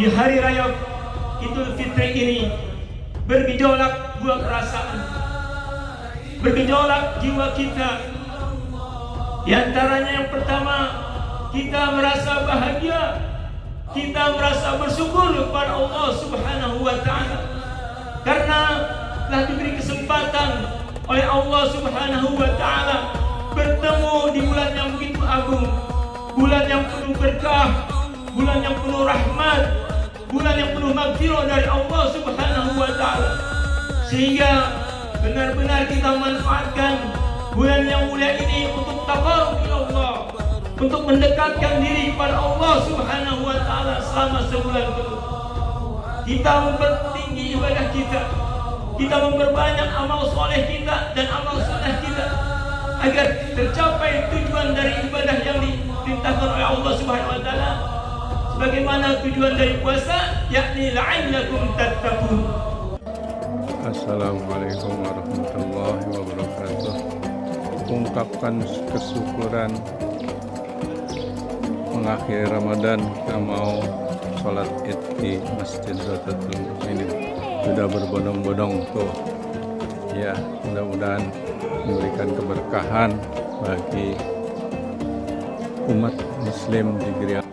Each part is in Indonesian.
di hari raya Idul Fitri ini bergejolak dua perasaan, bergejolak jiwa kita. Di antaranya yang pertama, kita merasa bahagia, kita merasa bersyukur kepada Allah Subhanahu wa Ta'ala karena telah diberi kesempatan oleh Allah Subhanahu wa Ta'ala bertemu di bulan yang begitu agung, bulan yang penuh berkah, bulan yang penuh rahmat, bulan yang penuh maghfirah dari Allah Subhanahu wa Ta'ala, sehingga benar-benar kita manfaatkan bulan yang mulia ini untuk taqarrub ila Allah, untuk mendekatkan diri kepada Allah Subhanahu wa Ta'ala selama sebulan penuh. Kita mempertinggi ibadah kita memperbanyak amal soleh kita dan amal sunnah kita agar tercapai tujuan dari ibadah yang diperintahkan oleh Allah Subhanahu wa Ta'ala, sebagaimana tujuan dari puasa, yakni la'allakum tattaqun. Assalamualaikum warahmatullahi wabarakatuh. Ungkapkan kesyukuran mengakhiri Ramadan, kita mau sholat id di Masjid Rodatul Mukminin. Sudah berbondong-bondong tuh ya, mudah-mudahan memberikan keberkahan bagi umat muslim di Gria.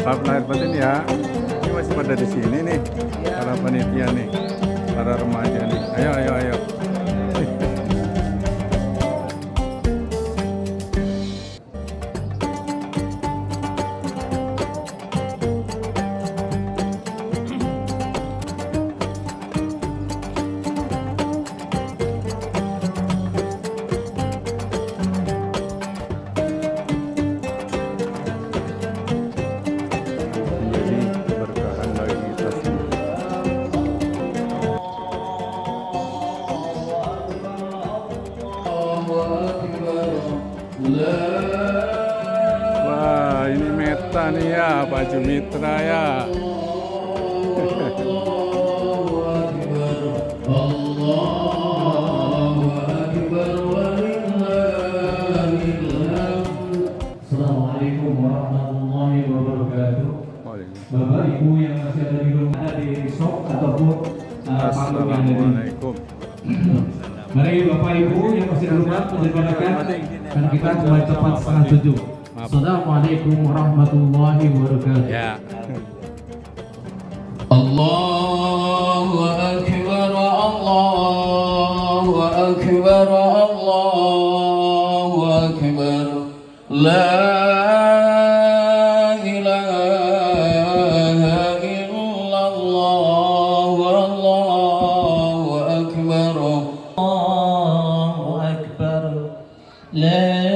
Maaf lahir batin ya, ini masih pada di sini nih, para panitia nih, para remaja nih. Ayo. Wah, ini Meta nih ya, baju mitra ya. Assalamualaikum warahmatullahi wabarakatuh. Bapak Ibu yang masih ada di rumah, di shop ataupun Assalamualaikum. Mari Bapak Ibu yang masih di rumah mendengarkan, karena kita mulai tepat 6:30. Assalamualaikum warahmatullahi wabarakatuh. Ya. Allahu akbar, Allahu akbar, Allahu akbar. La ilaha illallah, wallahu akbar. Allahu akbar. La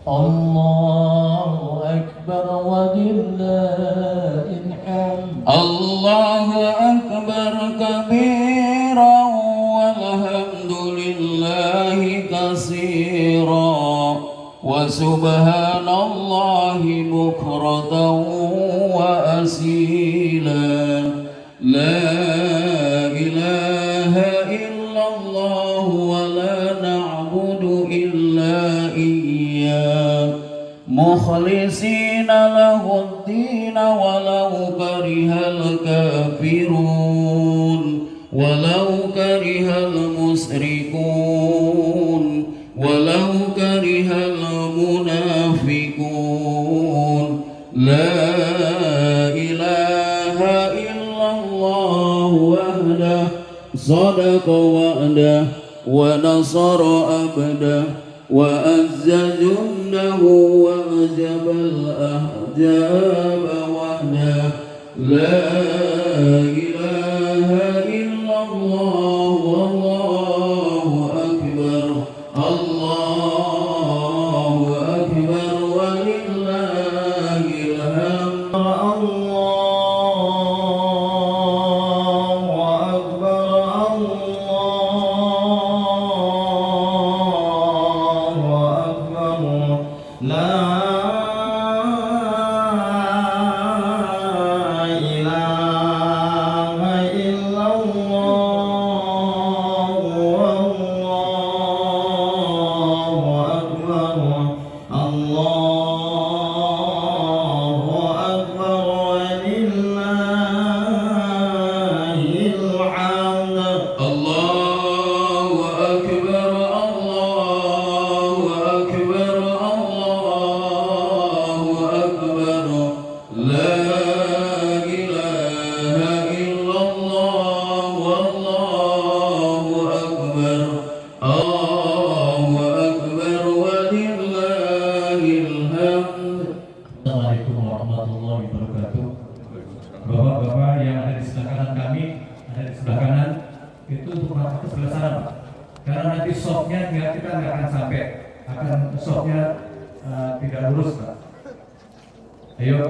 Allahu akbar walillahil hamd. Allahu akbar kabiran walhamdulillahi katsiran wa subhanallahi bukratan wa asila. La ilaha illallah wa la na'budu illa iyyah mukhlisina lahuddin walau karihal kafirun walau karihal musyrikun walau karihal munafiqun. La ilaha illallah wahdah sadaqa wa'dah wa nasara abdah wa azza jundahu wa ajabal ahjaba wahdah. La ilaha illallah wallahu nggak akan sampai, akan softnya tidak lurus Pak. Ayo.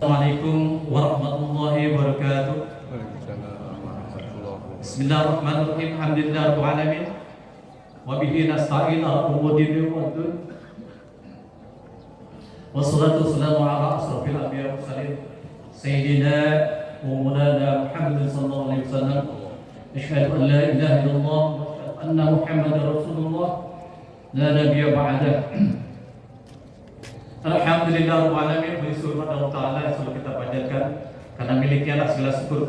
Assalamualaikum warahmatullahi wabarakatuh. Bismillahirrahmanirrahim. Alhamdulillahirabbil alamin. Wa bihi nasta'in ala umuri dini wa dunya. Wassalatu wassalamu ala asrofil anbiya'i wal mursalin sayyidina wa maulana Muhammadin sallallahu alaihi wasallam. Asyhadu an la ilaha illallah wa asyhadu anna Muhammadar Rasulullah la nabiyya ba'dah. Alhamdulillah Rabbil alamin, puji syukur kepada Allah Ta'ala yang selalu kita panjatkan karena miliknya lah segala syukur.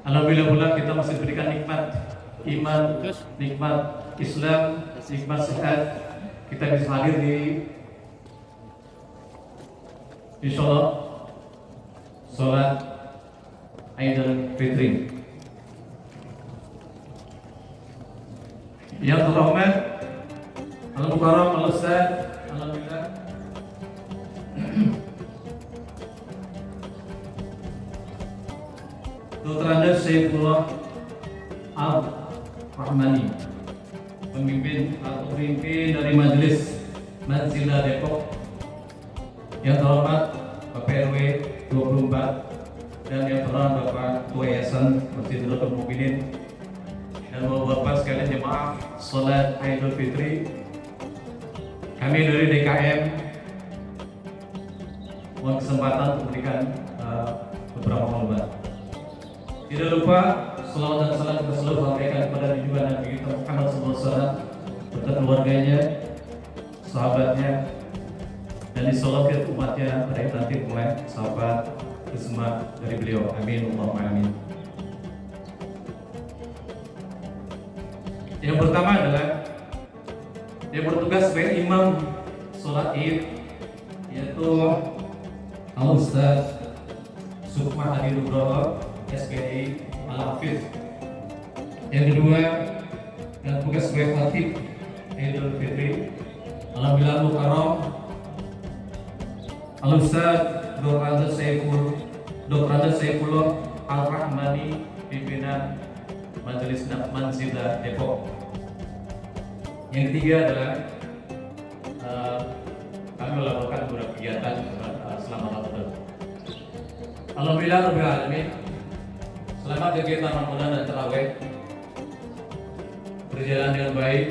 Alhamdulillah pula kita masih diberikan nikmat iman, nikmat Islam, nikmat sehat. Kita bisa hadir di insyaallah sholat Idul Fitri. Yang terhormat Al-Mukarram Al-Ustaz, alhamdulillah. Dr. Andes Saifullah Al-Rahmani, pemimpin dari Majelis Manzilah Depok. Yang terhormat Bapak RW 24 dan yang terhormat Bapak Ketua Yayasan Masjidil Mukminin dan Bapak sekalian jemaah sholat Idul Fitri. Kami dari DKM mohon kesempatan untuk memberikan beberapa maklumat. Tidak lupa selawat dan salam kita selalu sampaikan kepada junjungan Nabi kita Muhammad SAW beserta keluarganya, sahabatnya, dan disolawat umatnya pada yang nanti mulai sahabat kesemua dari beliau. Amin Allahumma amin. Yang pertama adalah yang bertugas sebagai imam sholat Id, yaitu Al-Ustaz Sukma Hadi Nugroho SPDI Al-Hafiz. Yang kedua yang bertugas sebagai khatib Idul Fitri Alhamdulillah Mukarram Al-Ustaz Dr. Andes Saifullah Al-Rahmani, pimpinan Majelis Manzilah Depok. Yang ketiga adalah kami melakukan beberapa kegiatan selama Ramadan. Alhamdulillah Rabbil alamin, selama kegiatan Ramadan dan Tarawih berjalan dengan baik.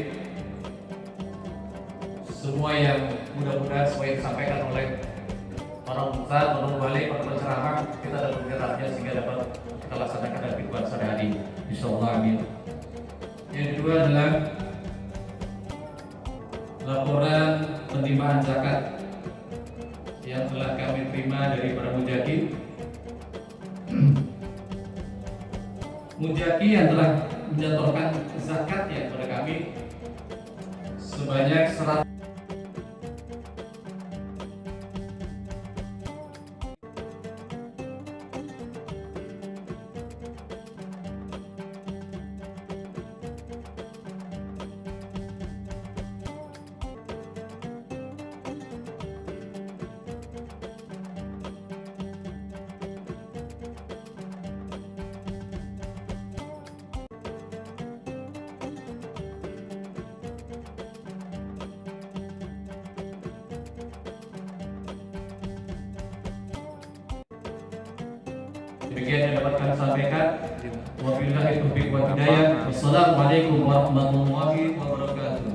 Semua yang mudah-mudahan semua yang disampaikan oleh para ustaz, para wali, para penceramah, kita dalam kegiatannya sehingga dapat kita laksanakan dalam kehidupan sehari-hari. Insyaallah amin. Yang kedua adalah laporan penerimaan zakat yang telah kami terima dari para mujaki. Mujaki yang telah menjatuhkan zakatnya kepada kami sebanyak 100. Demikian yang dapat kami sampaikan. Wabillahi taufiq wal hidayah. Wassalamualaikum warahmatullahi wabarakatuh.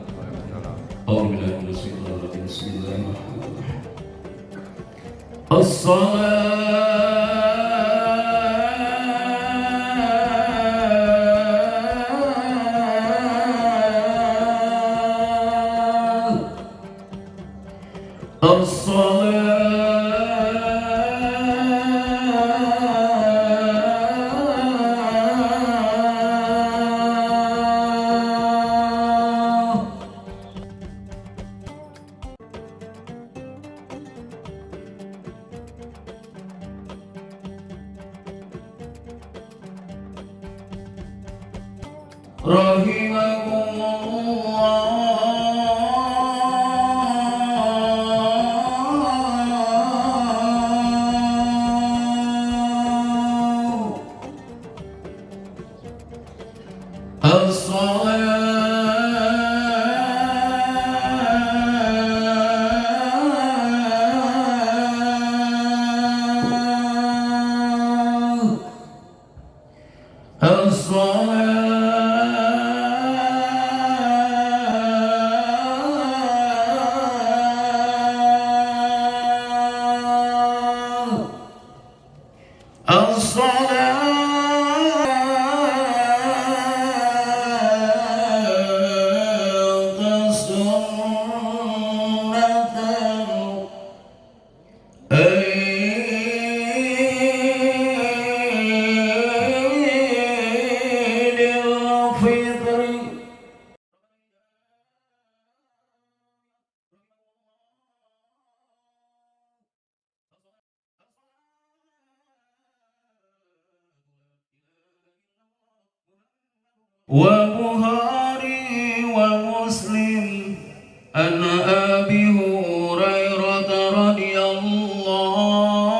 وبخاري ومسلم أن أبي هريرة رضي الله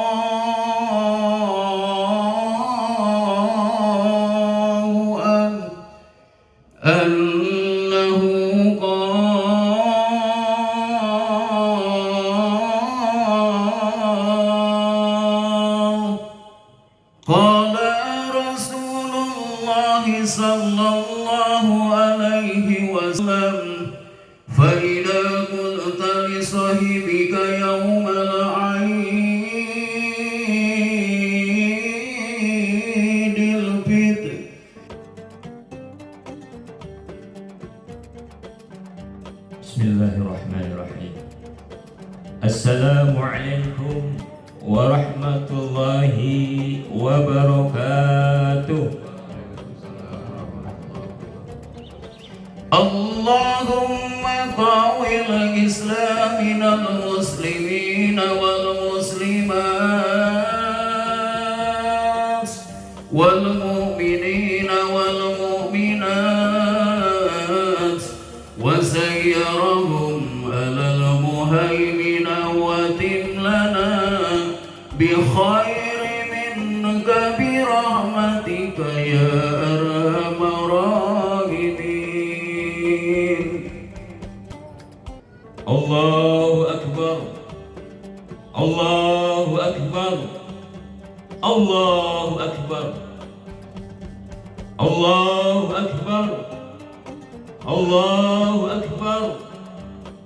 عنه أنه قال رسول الله صلى الله عليه وسلم فإذا قلت لصاحبك يوم العيد الفطر Bismillahirrahmanirrahim. Assalamualaikum warahmatullahi wabarakatuh. اللهم قوي الإسلام من المسلمين والمسلمات والمؤمنين والمؤمنات وسيرهم على المهيمن وتم لنا بخير منك برحمتك يا أرحم الراحمين. Allahu Akbar. Allahu Akbar. Allahu Akbar. Allahu Akbar. Allahu Akbar.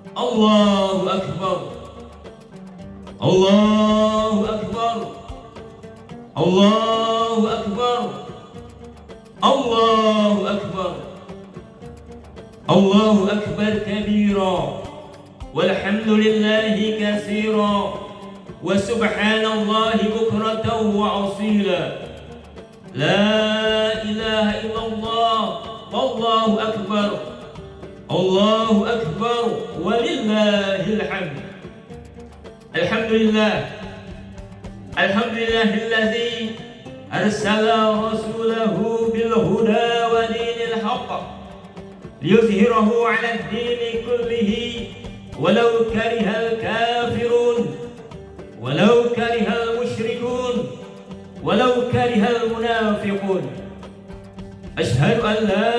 Allahu Akbar. Allahu Akbar. Allahu Akbar. Allahu Akbar. Allahu Akbar kabira. والحمد لله كثيرا وسبحان الله بكرة وأصيلا لا إله إلا الله والله أكبر الله أكبر ولله الحمد. الحمد لله الذي أرسل رسوله بالهدى ودين الحق ليظهره على الدين كله ولو كره الكافرون ولو كره المشركون ولو كره المنافقون. أشهد أن لا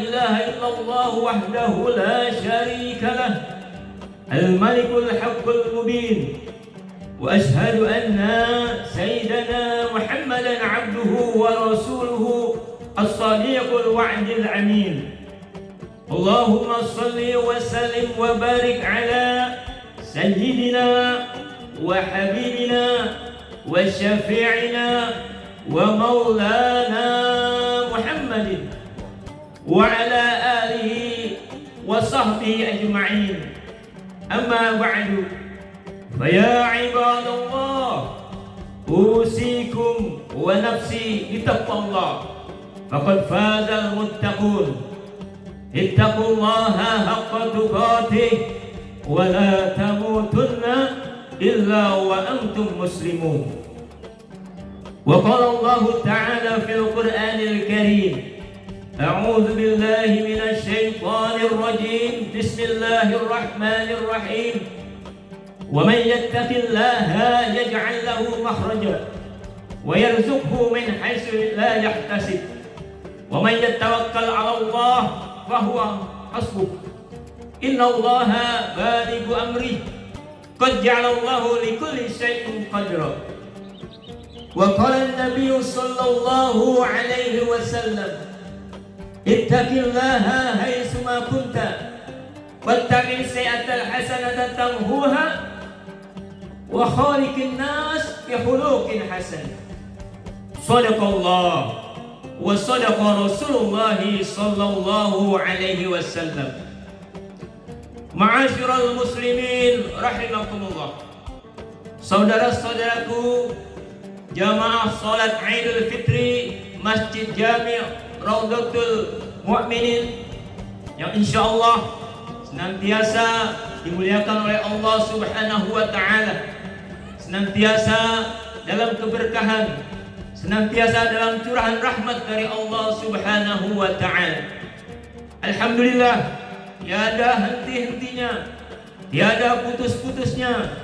إله إلا الله وحده لا شريك له الملك الحق المبين وأشهد أن سيدنا محمدا عبده ورسوله الصادق الوعد الأمين. اللهم صل وسلم وبارك على سيدنا وحبيبنا وشفيعنا ومولانا محمد وعلى آله وصحبه أجمعين. أما بعد، فيا عباد الله، أوصيكم ونفسي بتقوى الله، فقد فاز المتقون. اتقوا الله حق تقاته ولا تموتن إلا وأنتم مسلمون. وقال الله تعالى في القرآن الكريم: أعوذ بالله من الشيطان الرجيم، بسم الله الرحمن الرحيم. ومن يتق الله يجعل له مخرجا ويرزقه من حيث لا يحتسب ومن يتوكل على الله فهو حسبه إن الله بالغ أمره قد جعل الله لكل شيء قدرا. وقال النبي صلى الله عليه وسلم: اتق الله حيثما كنت واتق السيئة الحسنة تمحوها وخالق الناس بخلق حسن. صدق الله وصدق رسول الله صلى الله عليه وسلم. Ma'asyiral muslimin rahimakumullah. Saudara-saudaraku, jamaah salat Idul Fitri Masjid Jami' Raudhatul Mu'minin yang insyaallah senantiasa dimuliakan oleh Allah Subhanahu wa taala, senantiasa dalam keberkahan, senantiasa dalam curahan rahmat dari Allah Subhanahu wa taala. Alhamdulillah, tiada henti-hentinya, tiada putus-putusnya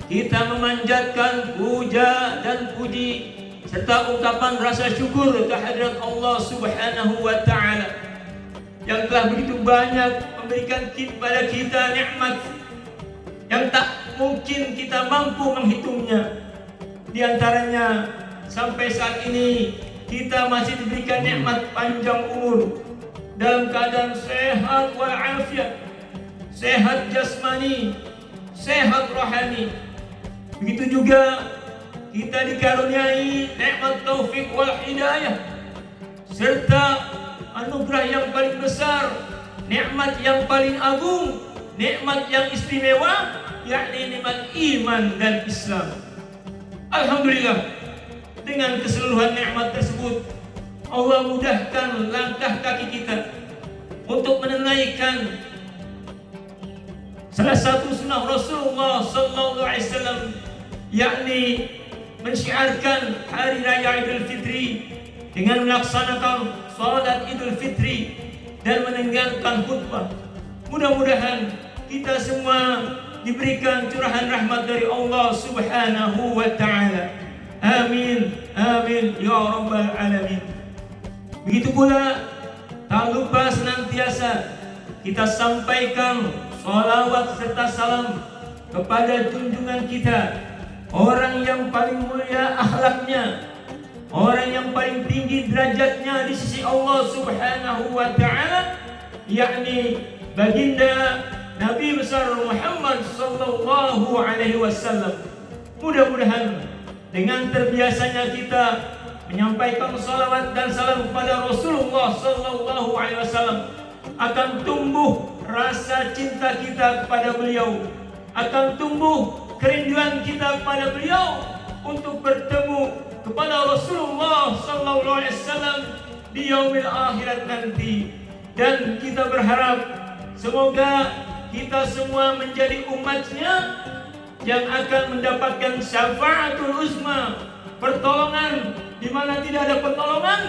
kita memanjatkan puja dan puji serta ungkapan rasa syukur kehadirat Allah Subhanahu wa taala yang telah begitu banyak memberikan kepada kita nikmat yang tak mungkin kita mampu menghitungnya. Di antaranya sampai saat ini kita masih diberikan nikmat panjang umur dalam keadaan sehat walafiat, sehat jasmani, sehat rohani. Begitu juga kita dikaruniai nikmat taufik wal hidayah serta anugerah yang paling besar, nikmat yang paling agung, nikmat yang istimewa, yakni nikmat iman dan Islam. Alhamdulillah, dengan keseluruhan nikmat tersebut Allah mudahkan langkah kaki kita untuk menunaikan salah satu sunnah Rasulullah sallallahu alaihi wasallam, yakni mensyiarkan hari raya Idul Fitri dengan melaksanakan salat Idul Fitri dan mendengarkan khutbah. Mudah-mudahan kita semua diberikan curahan rahmat dari Allah Subhanahu wa taala. Amin, amin ya rabbal alamin. Begitu pula tak lupa senantiasa kita sampaikan salawat serta salam kepada junjungan kita, orang yang paling mulia akhlaknya, orang yang paling tinggi derajatnya di sisi Allah Subhanahu wa taala, yakni baginda Nabi besar Muhammad sallallahu alaihi wasallam. Mudah-mudahan dengan terbiasanya kita menyampaikan salawat dan salam kepada Rasulullah sallallahu alaihi wasallam, akan tumbuh rasa cinta kita kepada beliau, akan tumbuh kerinduan kita kepada beliau untuk bertemu kepada Rasulullah sallallahu alaihi wasallam di yaumil akhirat nanti. Dan kita berharap semoga kita semua menjadi umatnya yang akan mendapatkan syafaatul uzma, pertolongan di mana tidak ada pertolongan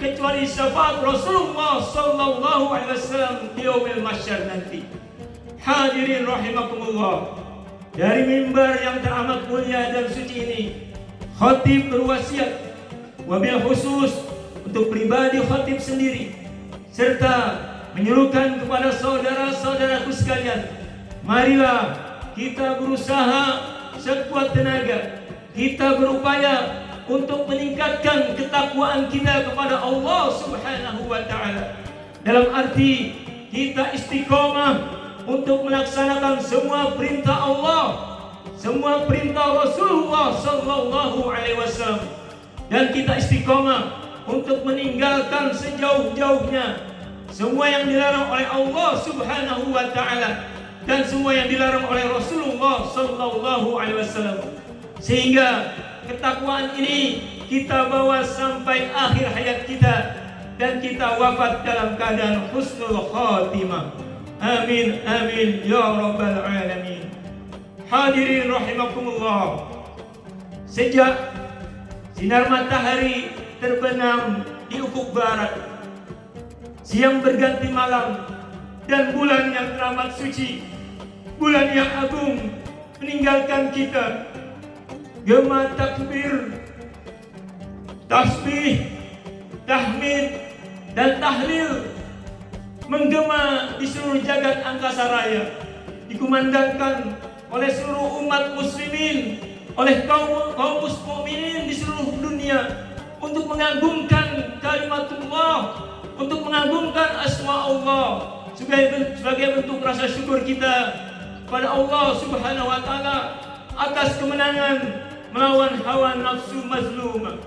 kecuali syafaat Rasulullah sallallahu alaihi wasallam di yaumil mahsyar nanti. Hadirin rahimakumullah, dari mimbar yang teramat mulia dan suci ini, khatib berwasiat wabil khusus untuk pribadi khatib sendiri serta menyuruhkan kepada saudara-saudaraku sekalian, marilah kita berusaha sekuat tenaga, kita berupaya untuk meningkatkan ketakwaan ketakwaan kita kepada Allah Subhanahu wa taala. Dalam arti kita istiqomah untuk melaksanakan semua perintah Allah, semua perintah Rasulullah sallallahu alaihi wasallam, dan kita istiqomah untuk meninggalkan sejauh-jauhnya semua yang dilarang oleh Allah Subhanahu wa taala dan semua yang dilarang oleh Rasulullah sallallahu alaihi wasallam. Sehingga ketakwaan ini kita bawa sampai akhir hayat kita dan kita wafat dalam keadaan husnul khatimah. Amin amin ya rabbal alamin. Hadirin rahimakumullah. Sejak sinar matahari terbenam di ufuk barat, siang berganti malam, dan bulan yang teramat suci, bulan yang agung meninggalkan kita, gema takbir, tasbih, tahmid, dan tahlil menggema di seluruh jagat angkasa raya, dikumandangkan oleh seluruh umat muslimin, oleh kaum mukminin di seluruh dunia untuk mengagungkan kalimatullah, untuk mengagungkan asma Allah sebagai bentuk rasa syukur kita pada Allah Subhanahu wa taala atas kemenangan melawan hawa nafsu mazlum.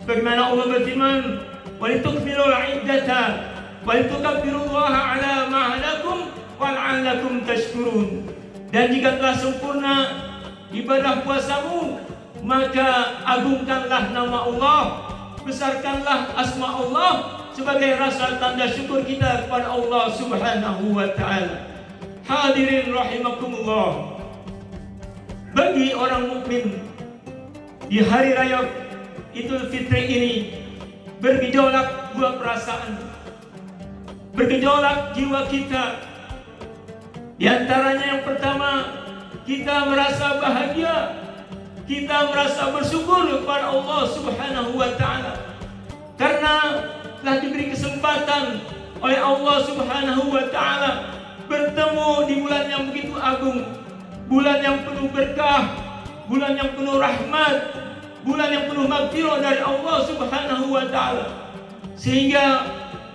Sebagaimana Allah berfirman, "Walitukmilul 'iddata wa litukabbirullaha 'ala ma hadakum wa 'alakum tashkurun." Dan jika telah sempurna ibadah puasamu, maka agungkanlah nama Allah, besarkanlah asma Allah sebagai rasa tanda syukur kita kepada Allah Subhanahu wa taala. Hadirin rahimakumullah. Bagi orang mukmin di hari raya Idul Fitri ini bergejolak dua perasaan, bergejolak jiwa kita. Di antaranya yang pertama, kita merasa bahagia, kita merasa bersyukur kepada Allah Subhanahu wa taala karena telah diberi kesempatan oleh Allah Subhanahu wa taala bertemu di bulan yang begitu agung, bulan yang penuh berkah, bulan yang penuh rahmat, bulan yang penuh maghfirah dari Allah Subhanahu wa taala. Sehingga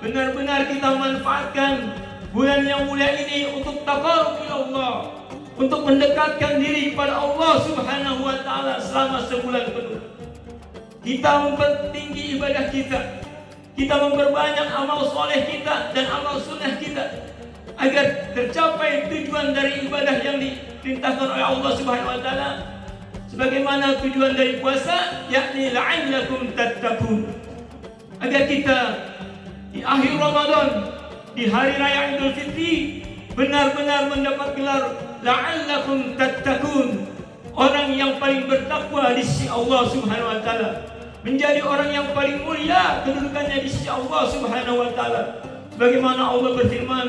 benar-benar kita manfaatkan bulan yang mulia ini untuk taqarrub ila Allah, untuk mendekatkan diri kepada Allah Subhanahu wa taala selama sebulan penuh. Kita mempertinggi ibadah kita, kita memperbanyak amal soleh kita dan amal sunnah kita agar tercapai tujuan dari ibadah yang diperintahkan oleh Allah Subhanahu wa taala, sebagaimana tujuan dari puasa, yakni la'allakum tattaqun. Agar kita di akhir Ramadan, di hari raya Idul Fitri, benar-benar mendapat gelar la'allakum tattaqun, orang yang paling bertakwa di sisi Allah Subhanahu wa taala, menjadi orang yang paling mulia kedudukannya di sisi Allah Subhanahu wa taala. Bagaimana Allah berfirman,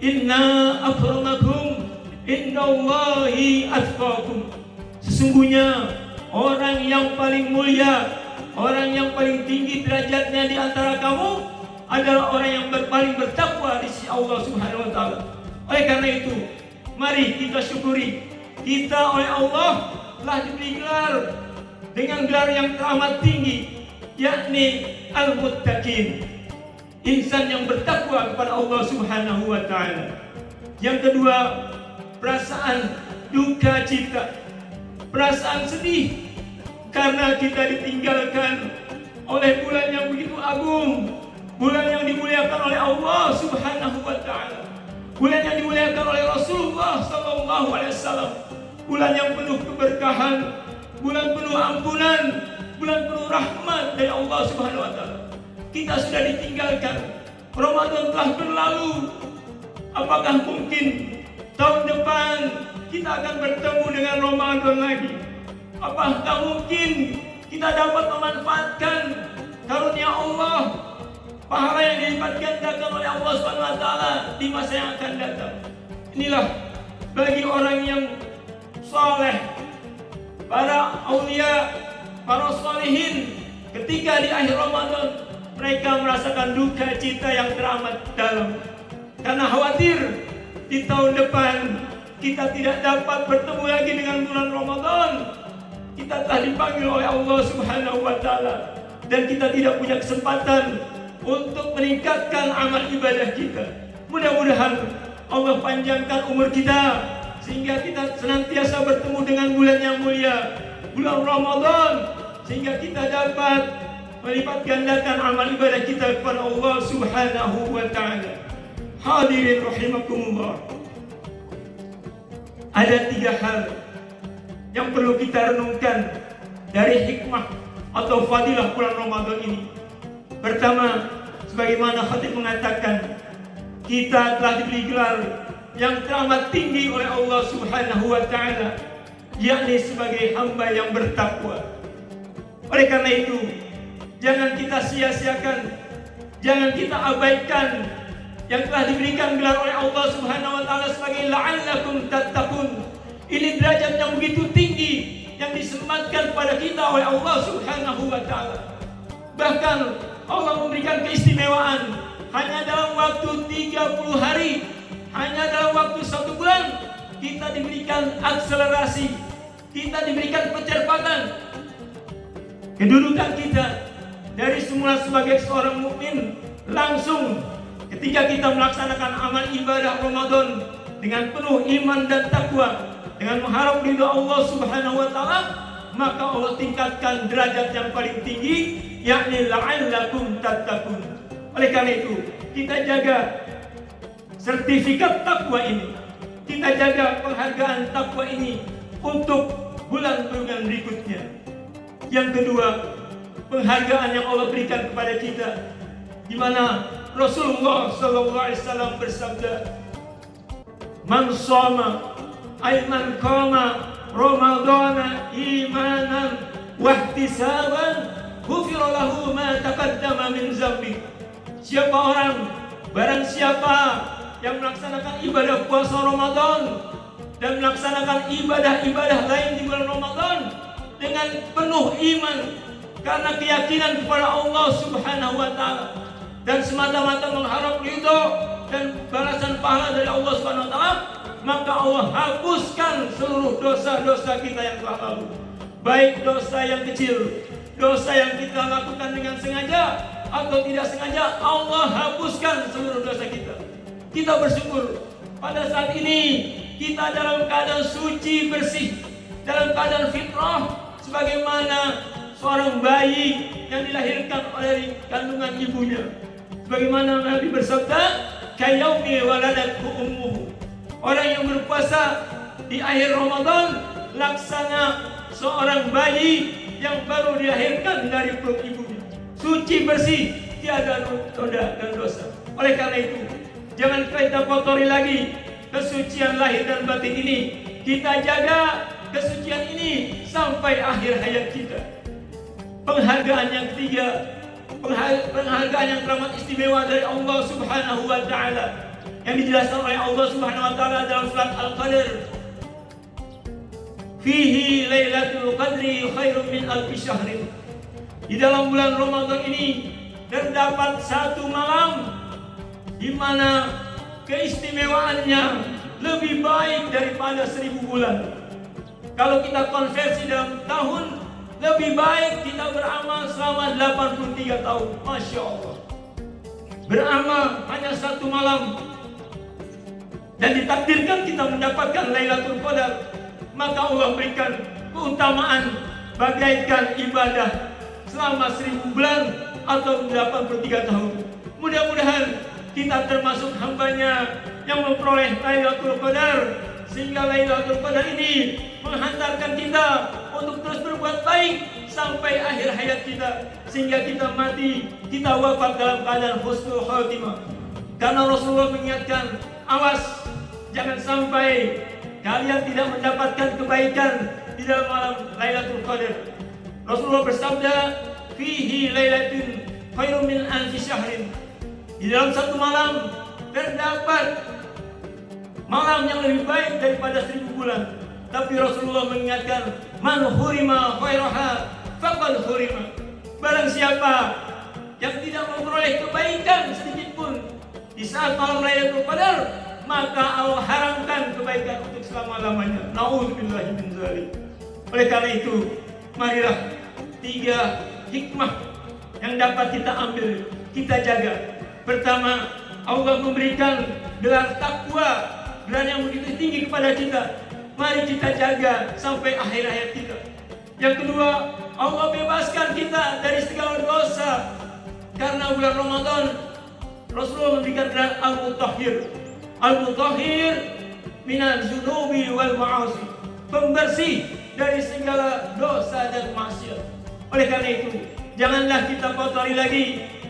"Inna akramakum indallahi atqakum." Sesungguhnya orang yang paling mulia, orang yang paling tinggi derajatnya di antara kamu adalah orang yang paling bertakwa di sisi Allah Subhanahu wa taala. Oleh karena itu, mari kita syukuri, kita oleh Allah telah diberi gelar dengan gelar yang teramat tinggi, yakni al-muttaqin, insan yang bertakwa kepada Allah Subhanahu wa taala. Yang kedua, perasaan duka cita, perasaan sedih karena kita ditinggalkan oleh bulan yang begitu agung, bulan yang dimuliakan oleh Allah Subhanahu wa taala, bulan yang dimuliakan oleh Rasulullah sallallahu alaihi wasallam, bulan yang penuh keberkahan, bulan penuh ampunan, bulan penuh rahmat dari Allah Subhanahu wa taala. Kita sudah ditinggalkan, Ramadan telah berlalu. Apakah mungkin tahun depan kita akan bertemu dengan Ramadan lagi? Apakah mungkin kita dapat memanfaatkan karunia Allah, pahala yang dilipat gandakan oleh Allah Subhanahu wa taala di masa yang akan datang? Inilah bagi orang yang saleh, para aulia, para sholihin, ketika di akhir Ramadan mereka merasakan duka cita yang teramat dalam karena khawatir di tahun depan kita tidak dapat bertemu lagi dengan bulan Ramadan. Kita telah dipanggil oleh Allah Subhanahu wa taala, dan kita tidak punya kesempatan untuk meningkatkan amal ibadah kita. Mudah-mudahan Allah panjangkan umur kita sehingga kita senantiasa bertemu dengan bulan yang mulia, bulan Ramadan, sehingga kita dapat melipat gandakan amal ibadah kita kepada Allah Subhanahu wa taala. Hadirin rahimakumullah. Ada 3 hal yang perlu kita renungkan dari hikmah atau fadilah bulan Ramadan ini. Pertama, sebagaimana khatib mengatakan, kita telah diberi gelar yang teramat tinggi oleh Allah Subhanahu wa taala, yakni sebagai hamba yang bertakwa. Oleh karena itu, jangan kita sia-siakan, jangan kita abaikan yang telah diberikan gelar oleh Allah Subhanahu wa taala sebagai la'allakum tattaqun. Ini derajat yang begitu tinggi yang disematkan pada kita oleh Allah Subhanahu wa taala. Bahkan Allah memberikan keistimewaan hanya dalam waktu 30 hari, hanya dalam waktu 1 bulan kita diberikan akselerasi, kita diberikan percepatan. Kedudukan kita dari semula sebagai seorang mukmin langsung ketika kita melaksanakan amal ibadah Ramadan dengan penuh iman dan takwa, dengan mengharap ridha Allah Subhanahu wa taala, maka Allah tingkatkan derajat yang paling tinggi, yakni la'allakum tattaqun. Oleh karena itu, kita jaga sertifikat takwa ini, kita jaga penghargaan takwa ini untuk bulan-bulan berikutnya. Yang kedua, penghargaan yang Allah berikan kepada kita, di mana Rasulullah SAW bersabda, "Man shoma ay man qama Ramadana imanan wa ihtisaban ghufira lahu ma taqaddama min dzambi." Siapa orang, barang siapa yang melaksanakan ibadah puasa Ramadan dan melaksanakan ibadah-ibadah lain di bulan Ramadan dengan penuh iman karena keyakinan kepada Allah Subhanahu wa taala dan semata-mata mengharap ridho dan balasan pahala dari Allah Subhanahu wa taala, maka Allah hapuskan seluruh dosa-dosa kita yang telah lalu. Baik dosa yang kecil, dosa yang kita lakukan dengan sengaja atau tidak sengaja, Allah hapuskan seluruh dosa kita. Kita bersyukur pada saat ini kita dalam keadaan suci, bersih, dalam keadaan fitrah, sebagaimana seorang bayi yang dilahirkan oleh kandungan ibunya. Sebagaimana Nabi bersabda, "Kayaumi waladathu ummuhu." Orang yang berpuasa di akhir Ramadan laksana seorang bayi yang baru dilahirkan dari perut ibunya, suci bersih, tiada noda dan dosa. Oleh karena itu, jangan kita kotori lagi kesucian lahir dan batin ini. Kita jaga kesucian ini sampai akhir hayat kita. Penghargaan yang ketiga, penghargaan yang teramat istimewa dari Allah Subhanahu wa taala yang dijelaskan oleh Allah Subhanahu wa taala dalam surat Al-Qadr. Fihi lailatul qadri khairum min alfi syahrin. Di dalam bulan Ramadan ini terdapat 1 malam di mana keistimewaannya lebih baik daripada 1000 bulan. Kalau kita konversi dalam tahun, lebih baik kita beramal selama 83 tahun. Masya Allah. Beramal hanya 1 malam dan ditakdirkan kita mendapatkan Lailatul Qadar, maka Allah berikan keutamaan bagaikan ibadah selama 1000 bulan atau 83 tahun. Mudah-mudahan kita termasuk hambanya yang memperoleh Lailatul Qadar, sehingga Lailatul Qadar ini menghantarkan kita untuk terus berbuat baik sampai akhir hayat kita, sehingga kita mati, kita wafat dalam keadaan husnul khatimah. Karena Rasulullah mengingatkan, awas jangan sampai kalian tidak mendapatkan kebaikan di dalam malam Lailatul Qadar. Rasulullah bersabda, fihi lailatun khairum min alfi syahrin. Di dalam 1 malam terdapat malam yang lebih baik daripada 1000 bulan. Tapi Rasulullah mengingatkan, man hurima khairaha faqad hurima. Barang siapa yang tidak memperoleh kebaikan sedikit pun di saat malam Lailatul Qadar, maka Allah haramkan kebaikan untuk selama-lamanya. Nauzubillahi min dzalik. Oleh karena itu, marilah 3 hikmah yang dapat kita ambil, kita jaga. Pertama, Allah memberikan gelar takwa, gelar yang begitu tinggi kepada kita. Mari kita jaga sampai akhir hayat kita. Yang kedua, Allah bebaskan kita dari segala dosa. Karena bulan Ramadan, Rasulullah memberikan gelar Al-Mutahhir. Al-Mutahhir minal zunubi wal ma'asi, pembersih dari segala dosa dan maksiat. Oleh karena itu, janganlah kita kotori lagi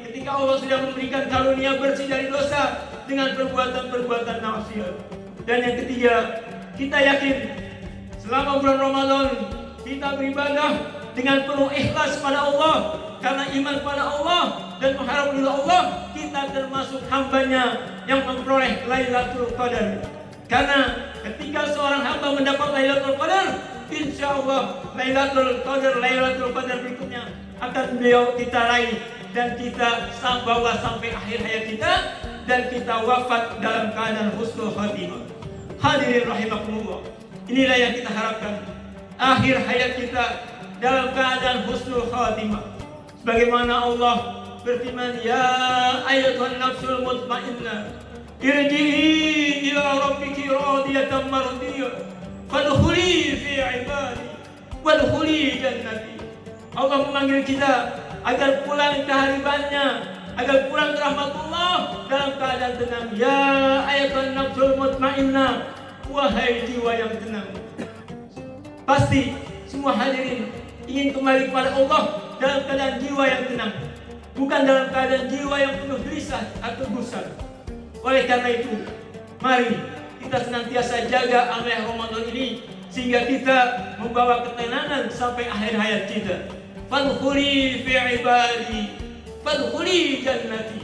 ketika Allah sudah memberikan karunia bersih dari dosa dengan perbuatan-perbuatan maksiat. Dan yang ketiga, kita yakin selama bulan Ramadan kita beribadah dengan penuh ikhlas pada Allah, karena iman pada Allah dan mengharap ridha Allah, kita termasuk hambanya yang memperoleh Lailatul Qadar. Karena ketika seorang hamba mendapat Lailatul Qadar, insya Allah Lailatul Qadar berikutnya akan beliau kita raih, dan kita bawa sampai akhir hayat kita, dan kita wafat dalam keadaan husnul khatimah. Hadirin rahimakumullah, inilah yang kita harapkan, akhir hayat kita dalam keadaan husnul khatimah. Sebagaimana Allah berfirman, ya ayyatuhan nafsul mutmainnah, irji'i ila rabbiki radiyatan mardiyah, fadkhuli fi ibadi wadkhuli jannati. Allah memanggil kita agar pulang ke haribannya, agar pulang ke rahmatullah dalam keadaan tenang. Ya ayyatuhan nafsul mutmainnah, wahai jiwa yang tenang. Pasti semua hadirin ingin kembali kepada Allah dalam keadaan jiwa yang tenang, bukan dalam keadaan jiwa yang penuh gelisah atau gusar. Oleh karena itu, mari kita senantiasa jaga amal Ramadan ini, sehingga kita membawa ketenangan sampai akhir hayat kita. Fadkhuli fi ibadi, fadkhuli jannati.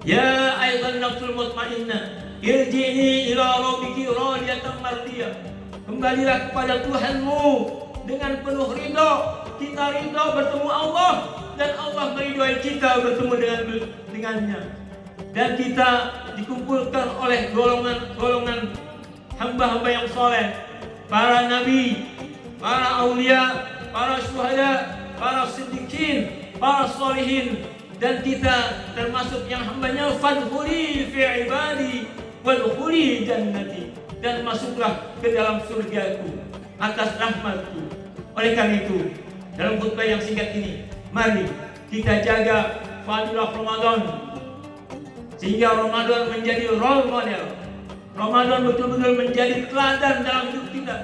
Ya ayyuhan nafsul mutmainnah, irji'i ila rabbiki radiyatan mardiyah. Kembalilah kepada Tuhanmu dengan penuh ridha. Kita ridha bertemu Allah, dan Allah meridhai kita bertemu dengannya. Dan kita dikumpulkan oleh golongan hamba-hamba yang soleh, para nabi, para aulia, para syuhada, para siddiqin, para sholihin, dan kita termasuk yang hambanya. Fadkhuli fi ibadi wadkhuli jannati, dan masuklah ke dalam surgaku atas rahmatku. Oleh karena itu, dalam khutbah yang singkat ini, mari kita jaga fadilah Ramadan, sehingga Ramadan menjadi role model. Ramadan betul-betul menjadi teladan dalam hidup kita.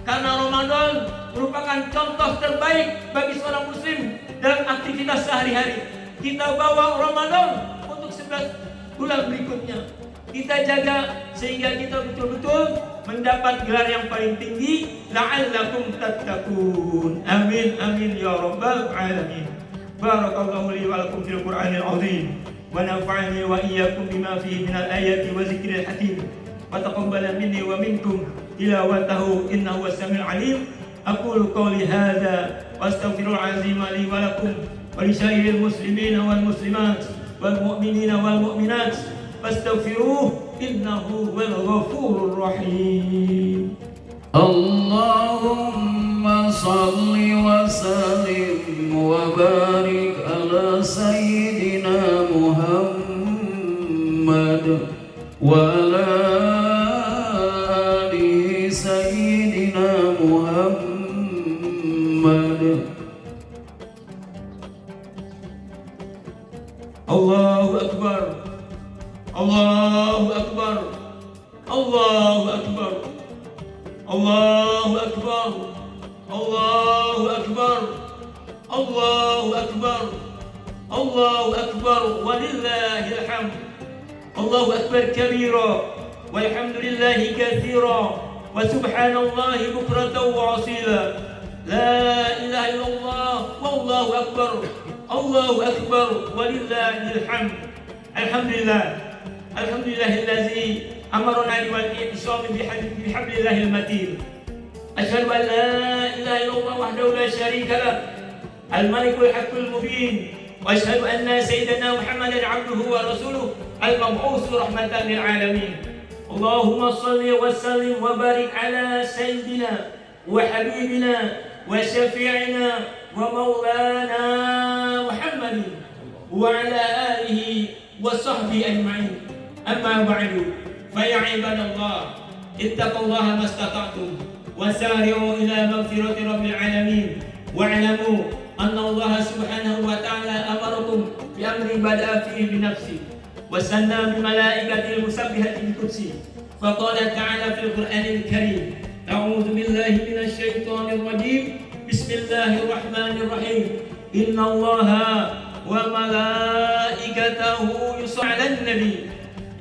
Karena Ramadan merupakan contoh terbaik bagi seorang muslim dalam aktivitas sehari-hari. Kita bawa Ramadan untuk 11 bulan berikutnya. Kita jaga sehingga kita betul-betul mendapat gelar yang paling tinggi, la'allakum tattaqun. Amin amin ya rabbal alamin. Barakallahu li wa lakum fil Qur'anil azim, wa nafa'ani wa iyyakum bima fihi minal ayati wa zikril hakim, wa taqabbala minni wa minkum tilawatahu innahu was-sami'ul alim. Aqulu qawli hadza wa astaghfirul azim li wa lakum wa li sa'iril muslimina wal muslimat wal mu'minina wal mu'minat fastaghfiruhu innahu wal ghafurur rahim. Allahumma salli wa sallim wa barik ala sayyidina Muhammad wa ala ali sayyidina Muhammad. Allahu akbar, Allahu akbar, Allahu akbar, Allahu akbar, Allahu akbar, Allahu akbar, Allahu akbar, walillahil hamd. Allahu akbar kabira, walhamdulillahi katsira, wa subhanallahi bukratan wa asila. La ilaha illallah, wallahu akbar, Allahu akbar, walillahil hamd. Alhamdulillah, alhamdulillahillazi amarna bil i'tisam bihablillahil matin. Asyhadu an la ilaha illallah wahdahu la syarika lah, al-malikul haqqul mubin, wa asyhadu anna sayyidana Muhammadan 'abduhu wa rasuluhu al-mab'uts rahmatan lil alamin. Allahumma shalli wa sallim wa barik ala sayyidina wa habibina wa syafi'ina ومولانا محمد وعلى آله وصحبه أجمعين. أما بعد فيا عباد الله اتقوا الله ما استطعتم وسارعوا إلى مغفرة رب العالمين واعلموا أن الله سبحانه وتعالى أمركم بأمر بدأ فيه بنفسه وسنى بملائكته المسبحة بقدسه فقال تعالى في القرآن الكريم أعوذ بالله من الشيطان الرجيم بسم الله الرحمن الرحيم إن الله وملائكته يصلون على النبي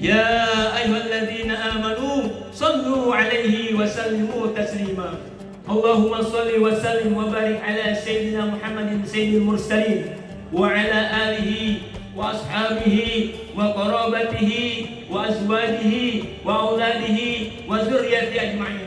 يا أيها الذين آمنوا صلوا عليه وسلموا تسليما اللهم صل وسلم وبارك على سيدنا محمد سيد المرسلين وعلى آله وأصحابه وقرابته وأزواجه وأولاده وذريته أجمعين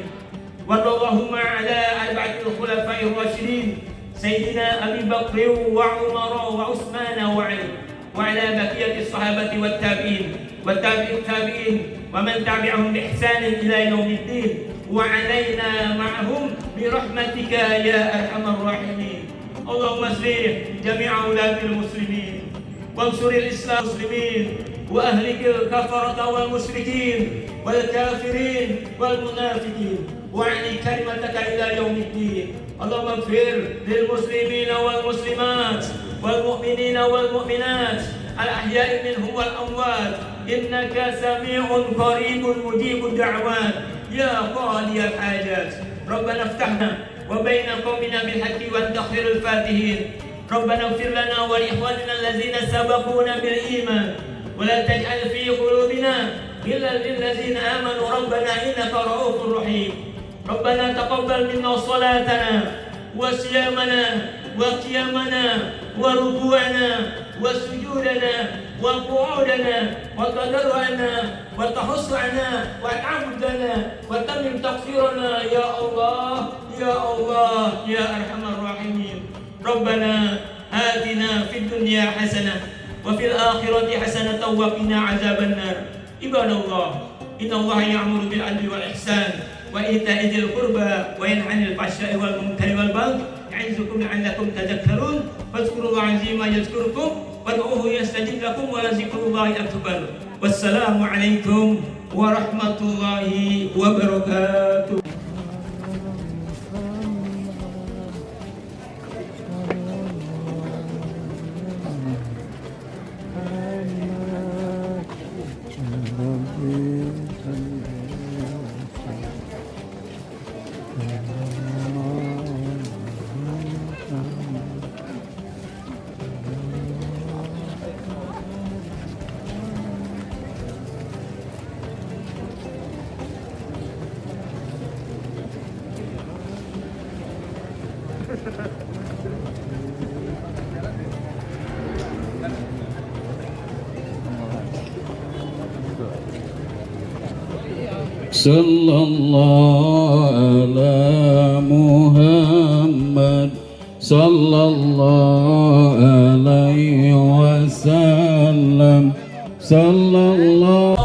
وارض اللهم على أربعة الخلفاء الراشدين سيدنا أبي بكر وعمر وعثمان وعلي وعلى بقية الصحابة والتابعين التابعين ومن تبعهم بإحسان إلى يوم الدين وعلينا معهم برحمتك يا أرحم الراحمين اللهم اصلح جميع أولاد المسلمين وانصر الإسلام المسلمين وأهلك الكفرة والمشركين والكافرين والمنافقين وأعلي كلمتك إلى يوم الدين اللهم اغفر للمسلمين والمسلمات والمؤمنين والمؤمنات الأحياء منهم والأموات إنك سميع قريب مجيب الدعوات يا قاضي الحاجات ربنا افتحنا وبين قومنا بالحق وأنت خير الفاتحين ربنا اغفر لنا ولإخواننا الذين سبقونا بالإيمان ولا تجعل في قلوبنا غلا للذين آمنوا ربنا إنك رؤوف رحيم ربنا تقبل منا صلاتنا وصيامنا وقيامنا وركوعنا وسجودنا وقعودنا وتضرعنا وتحصنا وتعبدنا وتمم تغفيرنا يا الله يا الله يا أرحم الراحمين ربنا آتنا في الدنيا حسنة وفي الآخرة حسنة وقنا عذاب النار عباد الله إن الله يأمر بالعدل والإحسان وإيتاء ذي القربى وينهى عن الفحشاء والمنكر والبغي يعظكم لعلكم تذكرون فاذكروا الله عظيما يذكركم وادعوه يستجب لكم ولذكر الله أكبر والسلام عليكم ورحمة الله وبركاته. Sallallahu ala Muhammad Sallallahu alaihi wasallam Sallallahu